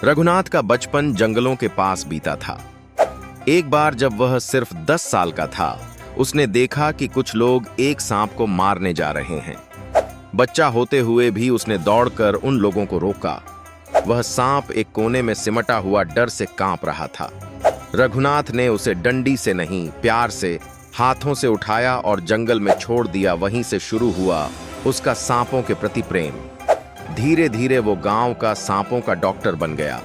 रघुनाथ का बचपन जंगलों के पास बीता था। एक बार जब वह सिर्फ 10 साल का था, उसने देखा कि कुछ लोग एक सांप को मारने जा रहे हैं। बच्चा होते हुए भी उसने दौड़कर उन लोगों को रोका। वह सांप एक कोने में सिमटा हुआ डर से कांप रहा था। रघुनाथ ने उसे डंडी से नहीं, प्यार से हाथों से उठाया और जंगल में छोड़ दिया। वहीं से शुरू हुआ उसका सांपों के प्रति प्रेम। धीरे धीरे वो गांव का सांपों का डॉक्टर बन गया।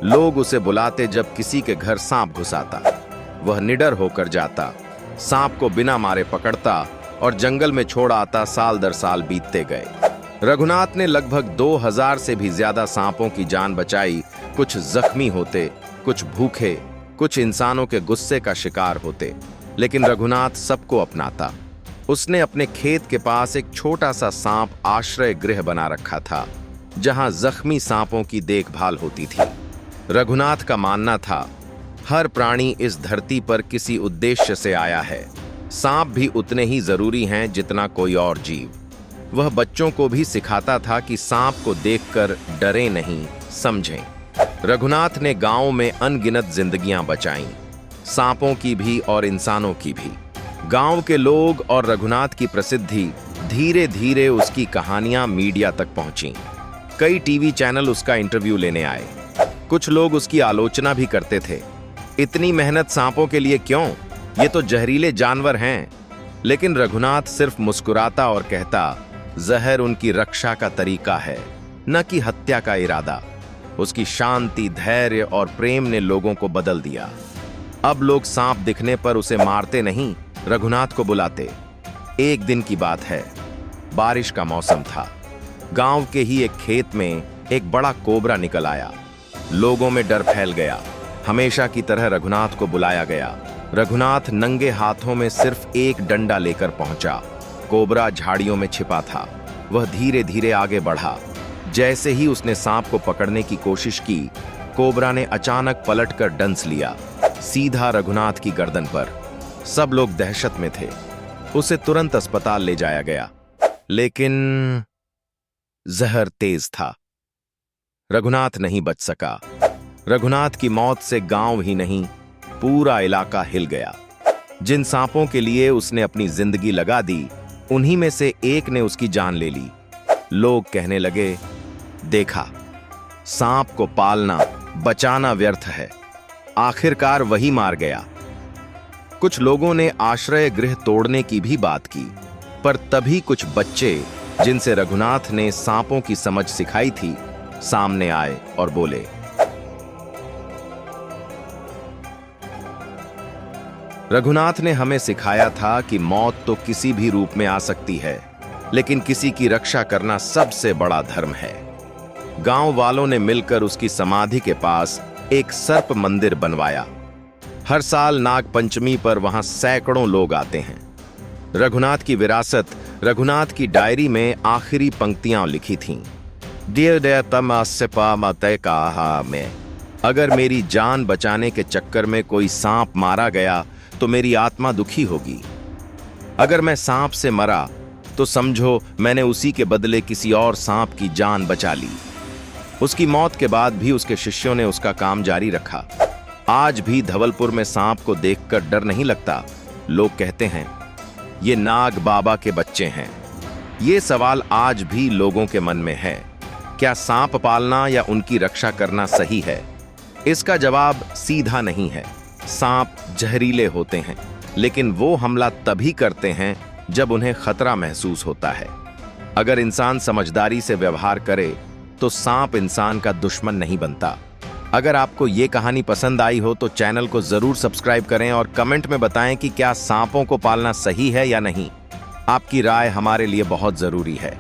लोग उसे बुलाते जब किसी के घर सांप घुसाता। वह निडर होकर जाता, सांप को बिना मारे पकड़ता और जंगल में छोड़ आता। साल दर साल बीतते गए। रघुनाथ ने लगभग 2000 से भी ज्यादा सांपों की जान बचाई। कुछ जख्मी होते, कुछ भूखे, कुछ इंसानों के गुस्से का शिकार होते, लेकिन रघुनाथ सबको अपनाता। उसने अपने खेत के पास एक छोटा सा सांप आश्रय गृह बना रखा था, जहां जख्मी सांपों की देखभाल होती थी। रघुनाथ का मानना था, हर प्राणी इस धरती पर किसी उद्देश्य से आया है। सांप भी उतने ही जरूरी हैं जितना कोई और जीव। वह बच्चों को भी सिखाता था कि सांप को देखकर डरें नहीं, समझें। रघुनाथ ने गांव में अनगिनत जिंदगियां बचाईं, सांपों की भी और इंसानों की भी। गांव के लोग और रघुनाथ की प्रसिद्धि धीरे धीरे उसकी कहानियां मीडिया तक पहुंची। कई टीवी चैनल उसका इंटरव्यू लेने आए। कुछ लोग उसकी आलोचना भी करते थे, इतनी मेहनत सांपों के लिए क्यों, ये तो जहरीले जानवर हैं। लेकिन रघुनाथ सिर्फ मुस्कुराता और कहता, जहर उनकी रक्षा का तरीका है, न कि हत्या का इरादा। उसकी शांति, धैर्य और प्रेम ने लोगों को बदल दिया। अब लोग सांप दिखने पर उसे मारते नहीं, रघुनाथ को बुलाते। एक दिन की बात है, बारिश का मौसम था। गांव के ही एक खेत में एक बड़ा कोबरा निकल आया। लोगों में डर फैल गया। हमेशा की तरह रघुनाथ को बुलाया गया। रघुनाथ नंगे हाथों में सिर्फ एक डंडा लेकर पहुंचा। कोबरा झाड़ियों में छिपा था। वह धीरे धीरे आगे बढ़ा। जैसे ही उसने सांप को पकड़ने की कोशिश की, कोबरा ने अचानक पलटकर डंस लिया, सीधा रघुनाथ की गर्दन पर। सब लोग दहशत में थे। उसे तुरंत अस्पताल ले जाया गया, लेकिन जहर तेज था। रघुनाथ नहीं बच सका। रघुनाथ की मौत से गांव ही नहीं, पूरा इलाका हिल गया। जिन सांपों के लिए उसने अपनी जिंदगी लगा दी, उन्हीं में से एक ने उसकी जान ले ली। लोग कहने लगे, देखा, सांप को पालना, बचाना व्यर्थ है। आखिरकार वही मार गया। कुछ लोगों ने आश्रय गृह तोड़ने की भी बात की, पर तभी कुछ बच्चे, जिनसे रघुनाथ ने सांपों की समझ सिखाई थी, सामने आए और बोले, रघुनाथ ने हमें सिखाया था कि मौत तो किसी भी रूप में आ सकती है, लेकिन किसी की रक्षा करना सबसे बड़ा धर्म है। गांव वालों ने मिलकर उसकी समाधि के पास एक सर्प मंदिर बनवाया। हर साल नाग पंचमी पर वहां सैकड़ों लोग आते हैं। रघुनाथ की विरासत, रघुनाथ की डायरी में आखिरी पंक्तियां लिखी थीं, में अगर मेरी जान बचाने के चक्कर में कोई सांप मारा गया तो मेरी आत्मा दुखी होगी। अगर मैं सांप से मरा तो समझो मैंने उसी के बदले किसी और सांप की जान बचा ली। उसकी मौत के बाद भी उसके शिष्यों ने उसका काम जारी रखा। आज भी धवलपुर में सांप को देखकर डर नहीं लगता। लोग कहते हैं, ये नाग बाबा के बच्चे हैं। ये सवाल आज भी लोगों के मन में है, क्या सांप पालना या उनकी रक्षा करना सही है? इसका जवाब सीधा नहीं है। सांप जहरीले होते हैं, लेकिन वो हमला तभी करते हैं जब उन्हें खतरा महसूस होता है। अगर इंसान समझदारी से व्यवहार करे तो सांप इंसान का दुश्मन नहीं बनता। अगर आपको ये कहानी पसंद आई हो तो चैनल को जरूर सब्सक्राइब करें और कमेंट में बताएं कि क्या सांपों को पालना सही है या नहीं। आपकी राय हमारे लिए बहुत जरूरी है।